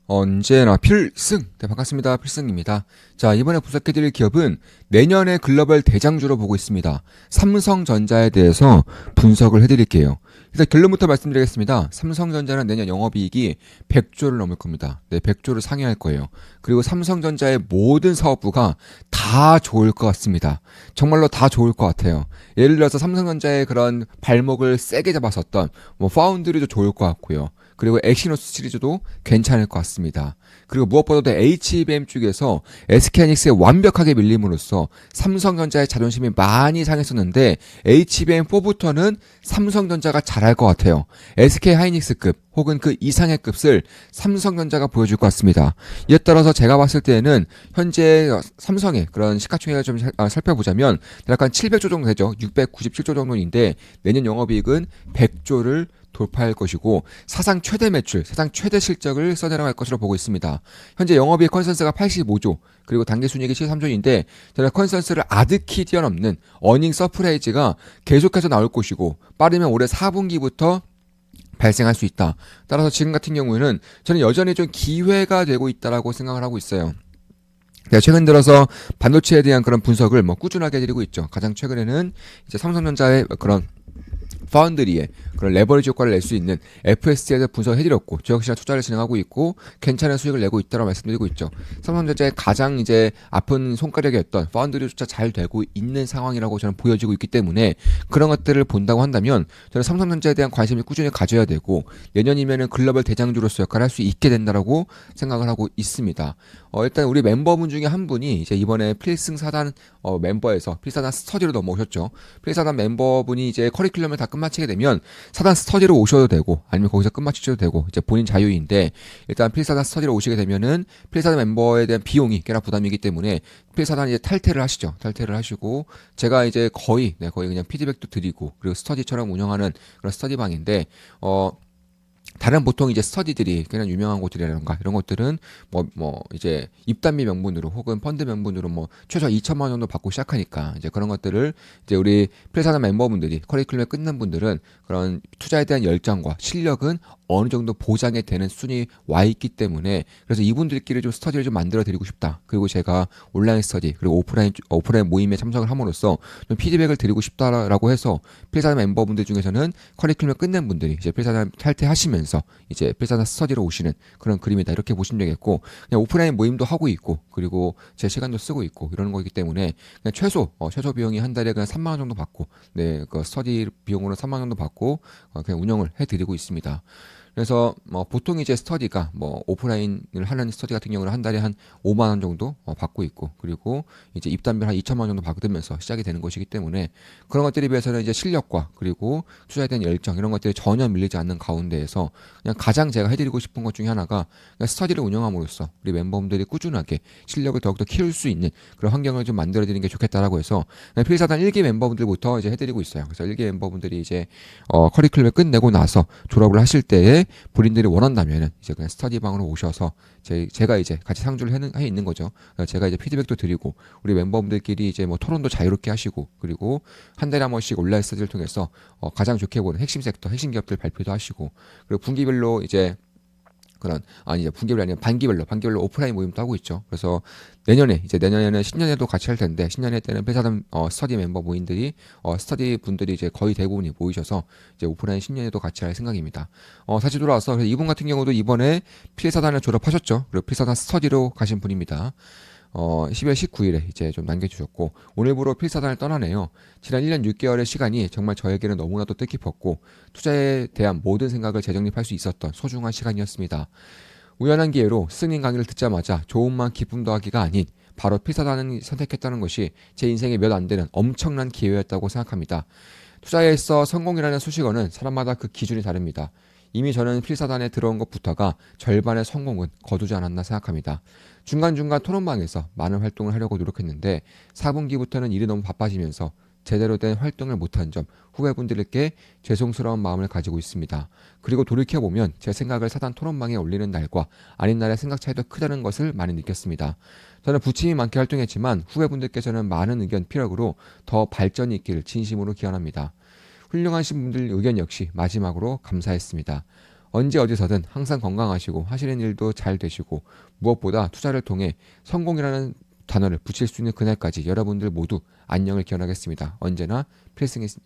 언제나 필승! 네, 반갑습니다. 필승입니다. 자, 이번에 분석해드릴 기업은 내년에 글로벌 대장주로 보고 있습니다. 삼성전자에 대해서 분석을 해드릴게요. 일단 결론부터 말씀드리겠습니다. 삼성전자는 내년 영업이익이 100조를 넘을 겁니다. 네, 100조를 상회할 거예요. 그리고 삼성전자의 모든 사업부가 다 좋을 것 같습니다. 정말로 다 좋을 것 같아요. 예를 들어서 삼성전자의 그런 발목을 세게 잡았었던 파운드리도 좋을 것 같고요. 그리고 엑시노스 시리즈도 괜찮을 것 같습니다. 그리고 무엇보다도 HBM 쪽에서 SK하이닉스에 완벽하게 밀림으로써 삼성전자의 자존심이 많이 상했었는데 HBM4부터는 삼성전자가 잘할 것 같아요. SK하이닉스급 혹은 그 이상의 급을 삼성전자가 보여줄 것 같습니다. 이에 따라서 제가 봤을 때는 현재 삼성의 그런 시가총액을 좀 살펴보자면 약간 700조 정도 되죠. 697조 정도인데 내년 영업이익은 100조를 돌파할 것이고 사상 최대 매출, 사상 최대 실적을 써내려갈 것으로 보고 있습니다. 현재 영업이익 컨센서스가 85조, 그리고 당기순이익이 73조인데 저는 컨센서스를 아득히 뛰어넘는 어닝 서프라이즈가 계속해서 나올 것이고 빠르면 올해 4분기부터 발생할 수 있다. 따라서 지금 같은 경우에는 저는 여전히 좀 기회가 되고 있다라고 생각을 하고 있어요. 최근 들어서 반도체에 대한 그런 분석을 꾸준하게 해드리고 있죠. 가장 최근에는 이제 삼성전자의 그런 파운드리에 그런 레버리지 효과를 낼 수 있는 FST에 대해 분석을 해드렸고 저 역시나 투자를 진행하고 있고 괜찮은 수익을 내고 있다고 말씀드리고 있죠. 삼성전자의 가장 이제 아픈 손가락이었던 파운드리조차 잘 되고 있는 상황이라고 저는 보여지고 있기 때문에 그런 것들을 본다고 한다면 저는 삼성전자에 대한 관심을 꾸준히 가져야 되고 내년이면은 글로벌 대장주로서 역할을 할 수 있게 된다라고 생각을 하고 있습니다. 일단 우리 멤버분 중에 한 분이 이제 이번에 필승 사단 멤버에서 필사단 스터디로 넘어오셨죠. 필사단 멤버분이 이제 커리큘럼을 다 끝마치게 되면 사단 스터디로 오셔도 되고 아니면 거기서 끝마치셔도 되고 이제 본인 자유인데 일단 필사단 스터디로 오시게 되면은 필사단 멤버에 대한 비용이 꽤나 부담이기 때문에 필사단 이제 탈퇴를 하시죠. 탈퇴를 하시고 제가 이제 거의 그냥 피드백도 드리고 그리고 스터디처럼 운영하는 그런 스터디방인데 다른 보통 이제 스터디들이 꽤나 유명한 곳들이라던가 이런 것들은 이제 입단비 명분으로 혹은 펀드 명분으로 최소 2천만 원 정도 받고 시작하니까 이제 그런 것들을 이제 우리 필사단 멤버분들이 커리큘럼에 끝난 분들은 그런 투자에 대한 열정과 실력은 어느 정도 보장이 되는 수준이 와 있기 때문에 그래서 이분들끼리 좀 스터디를 좀 만들어 드리고 싶다. 그리고 제가 온라인 스터디 그리고 오프라인 모임에 참석을 함으로써 좀 피드백을 드리고 싶다라고 해서 필사단 멤버분들 중에서는 커리큘럼을 끝낸 분들이 이제 필사단 탈퇴하시면서 이제 필사단 스터디로 오시는 그런 그림이다. 이렇게 보시면 되겠고 그냥 오프라인 모임도 하고 있고 그리고 제 시간도 쓰고 있고 이러는 거기 때문에 그냥 최소 비용이 한 달에 그냥 3만 원 정도 받고 그 스터디 비용으로 3만 원 정도 받고 그냥 운영을 해드리고 있습니다. 그래서 보통 이제 스터디가 오프라인을 하는 스터디 같은 경우는 한 달에 한 5만 원 정도 받고 있고 그리고 이제 입단비 한 2천만 원 정도 받으면서 시작이 되는 것이기 때문에 그런 것들에 비해서는 이제 실력과 그리고 투자에 대한 열정 이런 것들이 전혀 밀리지 않는 가운데에서 그냥 가장 제가 해드리고 싶은 것 중에 하나가 그냥 스터디를 운영함으로써 우리 멤버분들이 꾸준하게 실력을 더욱더 키울 수 있는 그런 환경을 좀 만들어드리는 게 좋겠다라고 해서 필사단 1기 멤버분들부터 이제 해드리고 있어요. 그래서 1기 멤버분들이 이제 커리큘럼을 끝내고 나서 졸업을 하실 때에 본인들이 원한다면은 이제 그냥 스터디방으로 오셔서 제가 이제 같이 상주를 해 있는 거죠. 제가 이제 피드백도 드리고 우리 멤버분들끼리 이제 토론도 자유롭게 하시고 그리고 한 달에 한 번씩 온라인 스터디를 통해서 가장 좋게 보는 핵심 섹터, 핵심 기업들 발표도 하시고 그리고 분기별로 이제 이제 분기별로 아니라 반기별로 오프라인 모임도 하고 있죠. 그래서 내년에는 신년회도 같이 할 텐데 신년회 때는 회사단 스터디 멤버 모임들이 스터디 분들이 이제 거의 대부분이 모이셔서 이제 오프라인 신년회도 같이 할 생각입니다. 다시 돌아와서 이분 같은 경우도 이번에 필사단을 졸업하셨죠. 그리고 필사단 스터디로 가신 분입니다. 12월 19일에 이제 좀 남겨주셨고 오늘부로 필사단을 떠나네요. 지난 1년 6개월의 시간이 정말 저에게는 너무나도 뜻깊었고 투자에 대한 모든 생각을 재정립할 수 있었던 소중한 시간이었습니다. 우연한 기회로 스승님 강의를 듣자마자 좋음만 기쁨 더하기가 아닌 바로 필사단을 선택했다는 것이 제 인생에 몇 안 되는 엄청난 기회였다고 생각합니다. 투자에 있어 성공이라는 수식어는 사람마다 그 기준이 다릅니다. 이미 저는 필사단에 들어온 것부터가 절반의 성공은 거두지 않았나 생각합니다. 중간중간 토론방에서 많은 활동을 하려고 노력했는데 4분기부터는 일이 너무 바빠지면서 제대로 된 활동을 못한 점 후배분들께 죄송스러운 마음을 가지고 있습니다. 그리고 돌이켜보면 제 생각을 사단 토론방에 올리는 날과 아닌 날의 생각 차이도 크다는 것을 많이 느꼈습니다. 저는 부침이 많게 활동했지만 후배분들께서는 많은 의견 피력으로 더 발전이 있기를 진심으로 기원합니다. 훌륭하신 분들 의견 역시 마지막으로 감사했습니다. 언제 어디서든 항상 건강하시고 하시는 일도 잘 되시고 무엇보다 투자를 통해 성공이라는 단어를 붙일 수 있는 그날까지 여러분들 모두 안녕을 기원하겠습니다. 언제나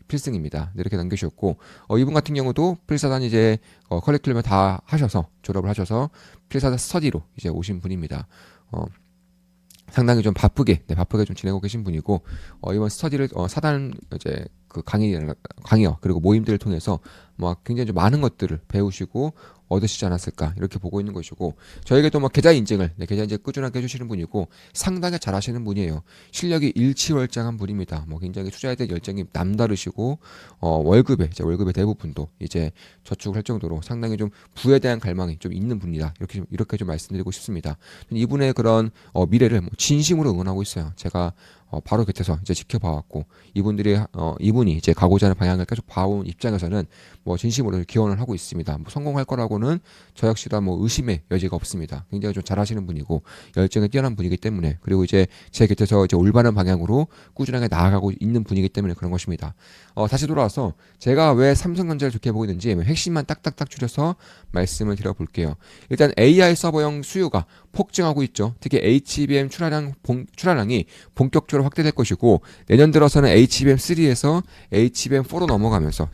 필승입니다. 네, 이렇게 남겨주셨고 이분 같은 경우도 필사단 이제 커리큘럼을 다 하셔서 졸업을 하셔서 필사단 스터디로 이제 오신 분입니다. 상당히 좀 바쁘게 좀 지내고 계신 분이고 이번 스터디를 사단 이제 그 강의와 그리고 모임들을 통해서 굉장히 좀 많은 것들을 배우시고 얻으시지 않았을까 이렇게 보고 있는 것이고 저에게도 계좌 인증을 꾸준하게 해주시는 분이고 상당히 잘하시는 분이에요. 실력이 일치월장한 분입니다. 굉장히 투자에 대한 열정이 남다르시고 월급의 대부분도 이제 저축을 할 정도로 상당히 좀 부에 대한 갈망이 좀 있는 분이다. 이렇게 좀 말씀드리고 싶습니다. 이분의 그런 미래를 진심으로 응원하고 있어요. 제가 바로 곁에서 이제 지켜봐왔고 이분이 이제 가고자 하는 방향을 계속 봐온 입장에서는 진심으로 기원을 하고 있습니다. 성공할 거라고는 저 역시도 의심의 여지가 없습니다. 굉장히 좀 잘하시는 분이고 열정에 뛰어난 분이기 때문에 그리고 이제 제 곁에서 이제 올바른 방향으로 꾸준하게 나아가고 있는 분이기 때문에 그런 것입니다. 다시 돌아와서 제가 왜 삼성전자를 좋게 보고 있는지 핵심만 딱딱딱 줄여서 말씀을 드려볼게요. 일단 AI 서버용 수요가 폭증하고 있죠. 특히 HBM 출하량이 본격적으로 확대될 것이고 내년 들어서는 HBM3에서 HBM4로 넘어가면서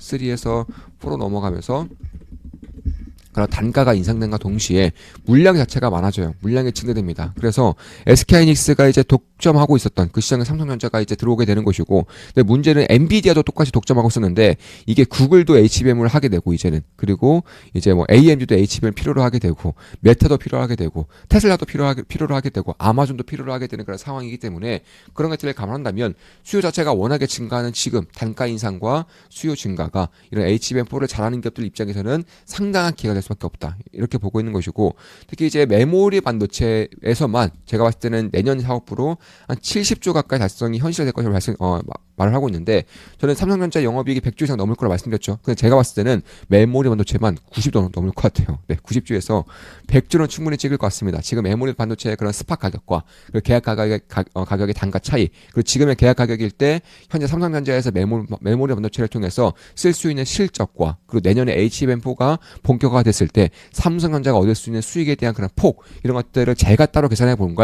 그런 단가가 인상된과 동시에 물량 자체가 많아져요. 물량이 증대됩니다. 그래서 SK하이닉스가 이제 독점하고 있었던 그 시장에 삼성전자가 이제 들어오게 되는 것이고, 근데 문제는 엔비디아도 똑같이 독점하고 있었는데 이게 구글도 HBM을 하게 되고 이제는 그리고 이제 AMD도 HBM 필요로 하게 되고 메타도 필요하게 되고 테슬라도 필요로 하게 되고 아마존도 필요로 하게 되는 그런 상황이기 때문에 그런 것들을 감안한다면 수요 자체가 워낙에 증가하는 지금 단가 인상과 수요 증가가 이런 HBM4를 잘하는 기업들 입장에서는 상당한 기회가 될 수밖에 없다. 이렇게 보고 있는 것이고 특히 이제 메모리 반도체에서만 제가 봤을 때는 내년 사업부로 한 70조 가까이 달성이 현실화될 것으로 말을 하고 있는데 저는 삼성전자 영업이익이 100조 이상 넘을 거라 말씀드렸죠. 근데 제가 봤을 때는 메모리 반도체만 90조 넘을 것 같아요. 네, 90조에서 100조는 충분히 찍을 것 같습니다. 지금 메모리 반도체의 그런 스팟 가격과 그 계약 가격의 단가 차이 그리고 지금의 계약 가격일 때 현재 삼성전자에서 메모리 반도체를 통해서 쓸 수 있는 실적과 그리고 내년에 HBM4가 본격화가 됐을 때 삼성전자가 얻을 수 있는 수익에 대한 그런 폭 이런 것들을 제가 따로 계산해 본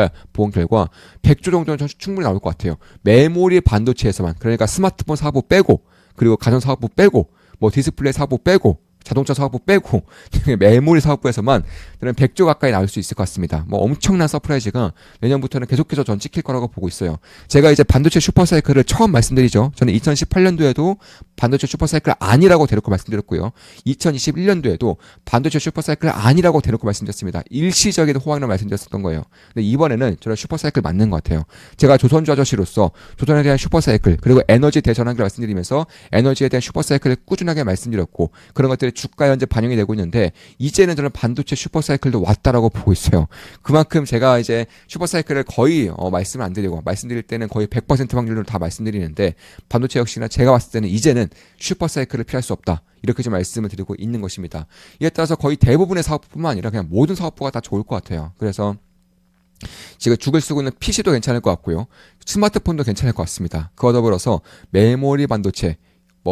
결과 100조 정도는 충분히 나올 것 같아요. 메모리 반도체에서만 그러니까 스마트폰 사업부 빼고 그리고 가전 사업부 빼고 디스플레이 사업부 빼고 자동차 사업부 빼고 메모리 사업부에서만 저는 100조 가까이 나올 수 있을 것 같습니다. 엄청난 서프라이즈가 내년부터는 계속해서 전 찍힐 거라고 보고 있어요. 제가 이제 반도체 슈퍼사이클을 처음 말씀드리죠. 저는 2018년도에도 반도체 슈퍼사이클 아니라고 대놓고 말씀드렸고요. 2021년도에도 반도체 슈퍼사이클 아니라고 대놓고 말씀드렸습니다. 일시적인 호황을 말씀드렸었던 거예요. 근데 이번에는 저는 슈퍼사이클 맞는 것 같아요. 제가 조선주 아저씨로서 조선에 대한 슈퍼사이클 그리고 에너지 대전환기를 말씀드리면서 에너지에 대한 슈퍼사이클을 꾸준하게 말씀드렸고 그런 것들이 주가에 현재 반영이 되고 있는데 이제는 저는 반도체 슈퍼사이클도 왔다라고 보고 있어요. 그만큼 제가 이제 슈퍼사이클을 거의 말씀을 안 드리고 말씀드릴 때는 거의 100% 확률로 다 말씀드리는데 반도체 역시나 제가 봤을 때는 이제는 슈퍼사이클을 피할 수 없다. 이렇게 좀 말씀을 드리고 있는 것입니다. 이에 따라서 거의 대부분의 사업뿐만 아니라 그냥 모든 사업부가 다 좋을 것 같아요. 그래서 지금 죽을 쓰고 있는 PC도 괜찮을 것 같고요. 스마트폰도 괜찮을 것 같습니다. 그와 더불어서 메모리 반도체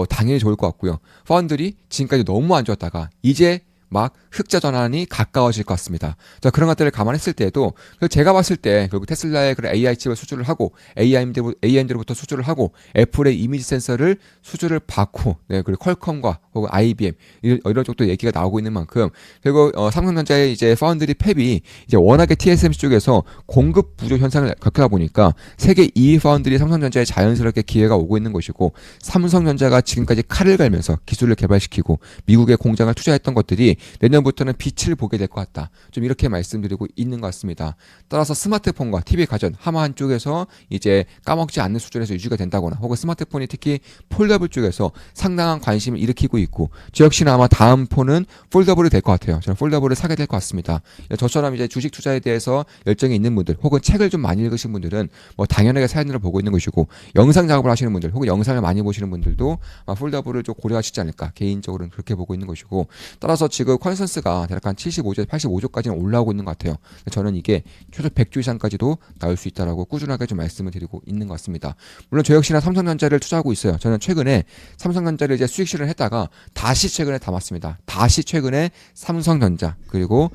당연히 좋을 것 같고요. 파운드리 지금까지 너무 안 좋았다가 이제 막 흑자 전환이 가까워질 것 같습니다. 자, 그런 것들을 감안했을 때에도 제가 봤을 때 결국 테슬라의 그런 AI 칩을 수주를 하고 AMD로부터 수주를 하고 애플의 이미지 센서를 수주를 받고 그리고 퀄컴과 혹은 IBM 이런 쪽도 얘기가 나오고 있는 만큼 그리고 삼성전자의 이제 파운드리 팹이 이제 워낙에 TSMC 쪽에서 공급 부족 현상을 겪다 보니까 세계 2위 파운드리 삼성전자에 자연스럽게 기회가 오고 있는 것이고 삼성전자가 지금까지 칼을 갈면서 기술을 개발시키고 미국에 공장을 투자했던 것들이 내년부터는 빛을 보게 될 것 같다. 좀 이렇게 말씀드리고 있는 것 같습니다. 따라서 스마트폰과 TV 가전 하마 한쪽에서 이제 까먹지 않는 수준에서 유지가 된다거나 혹은 스마트폰이 특히 폴더블 쪽에서 상당한 관심을 일으키고 있고 저 역시나 아마 다음 폰은 폴더블이 될 것 같아요. 저는 폴더블을 사게 될 것 같습니다. 저처럼 이제 주식 투자에 대해서 열정이 있는 분들 혹은 책을 좀 많이 읽으신 분들은 당연하게 사연을 보고 있는 것이고 영상 작업을 하시는 분들 혹은 영상을 많이 보시는 분들도 폴더블을 좀 고려하시지 않을까 개인적으로는 그렇게 보고 있는 것이고 따라서 지금 지금 컨센서스가 대략 한 75조, 85조까지는 올라오고 있는 것 같아요. 저는 이게 최소 100조 이상까지도 나올 수 있다라고 꾸준하게 좀 말씀을 드리고 있는 것 같습니다. 물론 저 역시나 삼성전자를 투자하고 있어요. 저는 최근에 삼성전자를 이제 수익 실현을 했다가 다시 최근에 담았습니다. 다시 최근에 삼성전자 그리고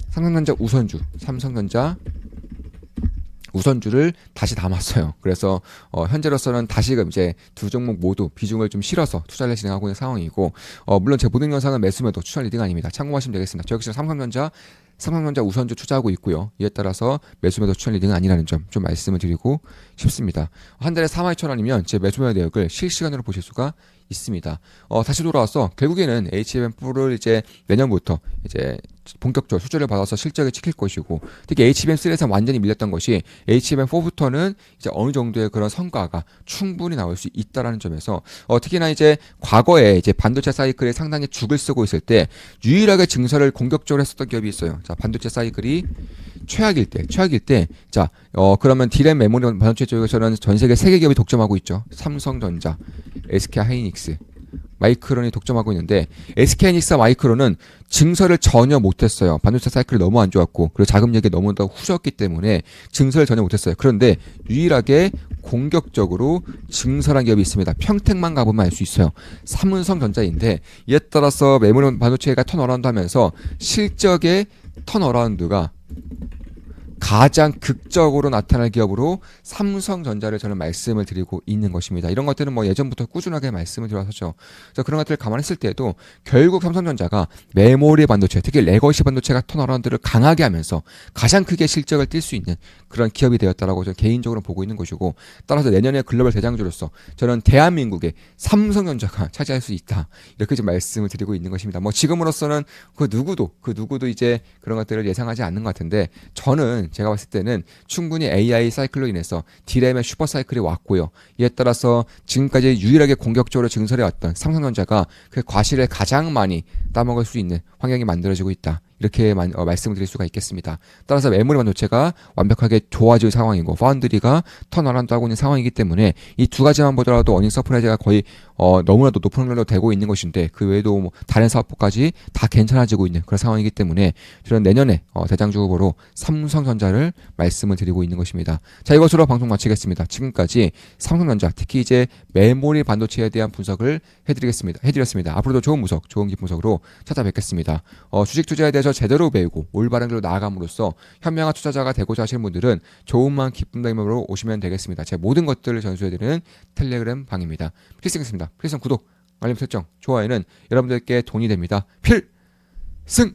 삼성전자 우선주를 다시 담았어요. 그래서 현재로서는 다시금 이제 두 종목 모두 비중을 좀 실어서 투자를 진행하고 있는 상황이고, 물론 제 모든 영상은 매수매도 추천 리딩 아닙니다. 참고하시면 되겠습니다. 저 역시 삼성전자 우선주 투자하고 있고요. 이에 따라서 매수매도 추천 리딩은 아니라는 점 좀 말씀을 드리고 싶습니다. 한 달에 42,000원이면 제 매수매 내역을 실시간으로 보실 수가 있습니다. 다시 돌아와서 결국에는 HBM4를 이제 내년부터 이제 본격적으로 수주를 받아서 실적을 지킬 것이고, 특히 HBM3에서 완전히 밀렸던 것이 HBM4부터는 이제 어느 정도의 그런 성과가 충분히 나올 수 있다라는 점에서 특히나 이제 과거에 이제 반도체 사이클에 상당히 죽을 쓰고 있을 때 유일하게 증설을 공격적으로 했었던 기업이 있어요. 자, 반도체 사이클이 최악일 때, 자, 그러면 디램 메모리 반도체 쪽에서는 전 세계 3개 기업이 독점하고 있죠. 삼성전자, SK 하이닉스, 마이크론이 독점하고 있는데, SK 하이닉스와 마이크론은 증설을 전혀 못했어요. 반도체 사이클이 너무 안 좋았고, 그리고 자금력이 너무 더 후졌기 때문에 증설을 전혀 못했어요. 그런데 유일하게 공격적으로 증설한 기업이 있습니다. 평택만 가보면 알 수 있어요. 삼성전자인데, 이에 따라서 메모리 반도체가 턴어라운드 하면서 실적의 턴어라운드가 가장 극적으로 나타날 기업으로 삼성전자를 저는 말씀을 드리고 있는 것입니다. 이런 것들은 뭐 예전부터 꾸준하게 말씀을 드려왔었죠. 그래서 그런 것들을 감안했을 때에도 결국 삼성전자가 메모리 반도체, 특히 레거시 반도체 같은 턴어라운드를 강하게 하면서 가장 크게 실적을 뛸 수 있는 그런 기업이 되었다라고 저는 개인적으로 보고 있는 것이고, 따라서 내년에 글로벌 대장주로서 저는 대한민국의 삼성전자가 차지할 수 있다, 이렇게 좀 말씀을 드리고 있는 것입니다. 뭐 지금으로서는 그 누구도 이제 그런 것들을 예상하지 않는 것 같은데, 저는 제가 봤을 때는 충분히 AI 사이클로 인해서 디램의 슈퍼 사이클이 왔고요. 이에 따라서 지금까지 유일하게 공격적으로 증설해 왔던 삼성전자가 그 과실을 가장 많이 따먹을 수 있는 환경이 만들어지고 있다, 이렇게 말씀을 드릴 수가 있겠습니다. 따라서 메모리 반도체가 완벽하게 좋아질 상황이고, 파운드리가 턴어라운드 하고 있는 상황이기 때문에 이 두 가지만 보더라도 어닝 서프라이즈가 거의 너무나도 높은 확률로 되고 있는 것인데, 그 외에도 뭐 다른 사업부까지 다 괜찮아지고 있는 그런 상황이기 때문에 저는 내년에 대장주 후보로 삼성전자를 말씀을 드리고 있는 것입니다. 자, 이것으로 방송 마치겠습니다. 지금까지 삼성전자, 특히 이제 메모리 반도체에 대한 분석을 해드렸습니다. 앞으로도 좋은 분석, 좋은 분석으로 찾아뵙겠습니다. 주식 투자에 대해서 제대로 배우고 올바른 길로 나아감으로써 현명한 투자자가 되고자 하시는 분들은 좋은 마음 기쁨 다짐으로 오시면 되겠습니다. 제 모든 것들을 전수해드리는 텔레그램 방입니다. 필승입니다. 필승 구독, 알림 설정, 좋아요는 여러분들께 돈이 됩니다. 필승!